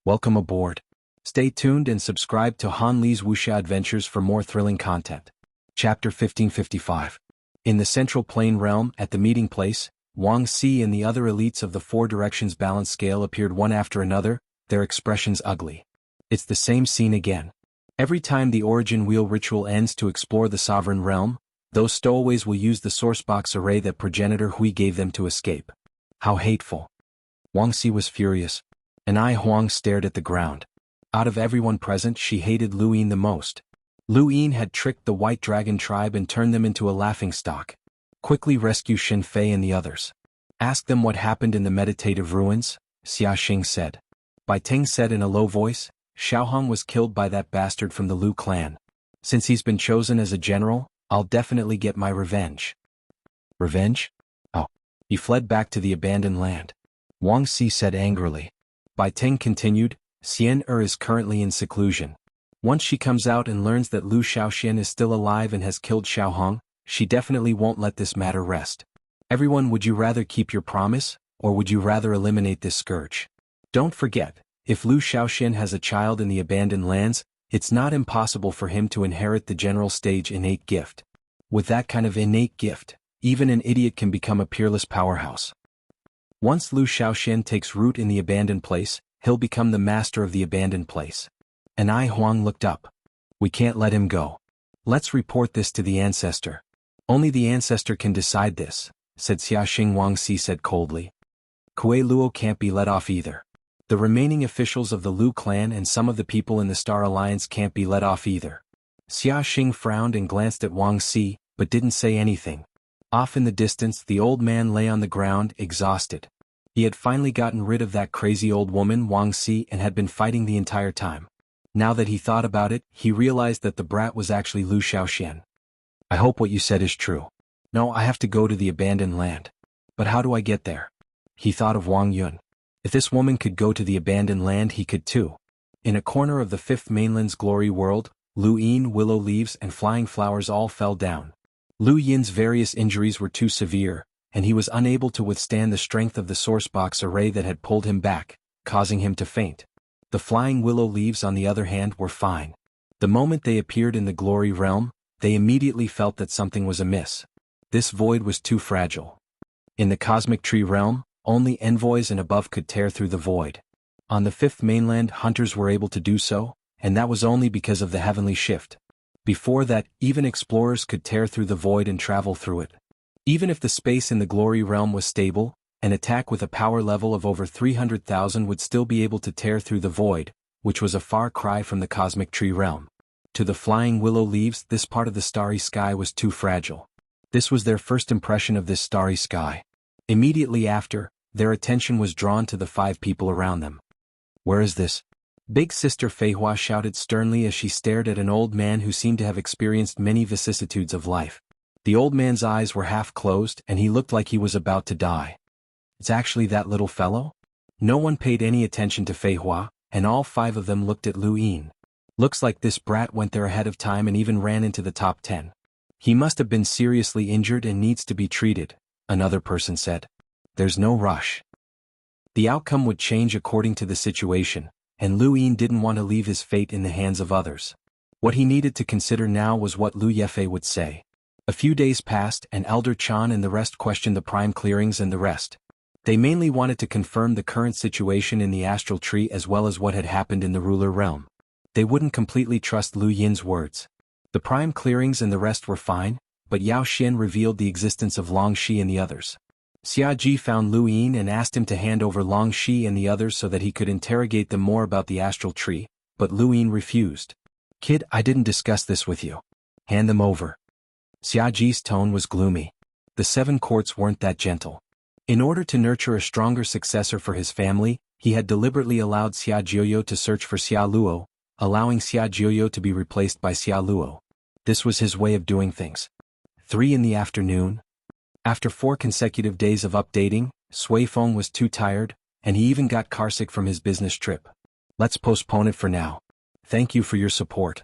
Welcome aboard. Stay tuned and subscribe to Han Li's Wuxia Adventures for more thrilling content. Chapter 1555. In the Central Plain realm, at the meeting place, Wang Si and the other elites of the Four Directions balance scale appeared one after another, their expressions ugly. It's the same scene again. Every time the origin wheel ritual ends to explore the sovereign realm, those stowaways will use the source box array that progenitor Hui gave them to escape. How hateful. Wang Si was furious. And Huang stared at the ground. Out of everyone present, she hated Lu Yin the most. Lu Yin had tricked the White Dragon tribe and turned them into a laughingstock. Quickly rescue Xin Fei and the others. Ask them what happened in the meditative ruins, Xia Xing said. Bai Ting said in a low voice, Xiaohong was killed by that bastard from the Lu clan. Since he's been chosen as a general, I'll definitely get my revenge. Revenge? Oh. He fled back to the abandoned land. Wang Si said angrily. Bai Ting continued, Xian is currently in seclusion. Once she comes out and learns that Lu Xiaoxian is still alive and has killed Xiaohong, she definitely won't let this matter rest. Everyone, would you rather keep your promise, or would you rather eliminate this scourge? Don't forget, if Lu Xiaoxian has a child in the abandoned lands, it's not impossible for him to inherit the general stage innate gift. With that kind of innate gift, even an idiot can become a peerless powerhouse. Once Lu Xiaoxian takes root in the abandoned place, he'll become the master of the abandoned place. And Huang looked up. We can't let him go. Let's report this to the ancestor. Only the ancestor can decide this, said Xia Xing. Wang Si said coldly. Kuei Luo can't be let off either. The remaining officials of the Lu clan and some of the people in the Star Alliance can't be let off either. Xia Xing frowned and glanced at Wang Si, but didn't say anything. Off in the distance, the old man lay on the ground, exhausted. He had finally gotten rid of that crazy old woman, Wang Si, and had been fighting the entire time. Now that he thought about it, he realized that the brat was actually Lu Xiaoxian. I hope what you said is true. No, I have to go to the abandoned land. But how do I get there? He thought of Wang Yun. If this woman could go to the abandoned land, he could too. In a corner of the Fifth Mainland's glory world, Lu Yin, willow leaves, and flying flowers all fell down. Lu Yin's various injuries were too severe, and he was unable to withstand the strength of the source box array that had pulled him back, causing him to faint. The flying willow leaves, on the other hand, were fine. The moment they appeared in the glory realm, they immediately felt that something was amiss. This void was too fragile. In the cosmic tree realm, only envoys and above could tear through the void. On the Fifth Mainland, hunters were able to do so, and that was only because of the heavenly shift. Before that, even explorers could tear through the void and travel through it. Even if the space in the glory realm was stable, an attack with a power level of over 300,000 would still be able to tear through the void, which was a far cry from the cosmic tree realm. To the flying willow leaves, this part of the starry sky was too fragile. This was their first impression of this starry sky. Immediately after, their attention was drawn to the 5 people around them. Where is this? Big Sister Fei Hua shouted sternly as she stared at an old man who seemed to have experienced many vicissitudes of life. The old man's eyes were half closed and he looked like he was about to die. It's actually that little fellow? No one paid any attention to Fei Hua, and all 5 of them looked at Lu Yin. Looks like this brat went there ahead of time and even ran into the top 10. He must have been seriously injured and needs to be treated, another person said. There's no rush. The outcome would change according to the situation, and Lu Yin didn't want to leave his fate in the hands of others. What he needed to consider now was what Lu Yefei would say. A few days passed and Elder Chan and the rest questioned the prime clearings and the rest. They mainly wanted to confirm the current situation in the astral tree as well as what had happened in the ruler realm. They wouldn't completely trust Lu Yin's words. The prime clearings and the rest were fine, but Yao Xian revealed the existence of Long Shi and the others. Xia Ji found Lu Yin and asked him to hand over Long Shi and the others so that he could interrogate them more about the astral tree, but Lu Yin refused. Kid, I didn't discuss this with you. Hand them over. Xia Ji's tone was gloomy. The 7 courts weren't that gentle. In order to nurture a stronger successor for his family, he had deliberately allowed Xia Jiuyo to search for Xia Luo, allowing Xia Jiuyo to be replaced by Xia Luo. This was his way of doing things. 3 in the afternoon. After 4 consecutive days of updating, Sui Feng was too tired, and he even got carsick from his business trip. Let's postpone it for now. Thank you for your support.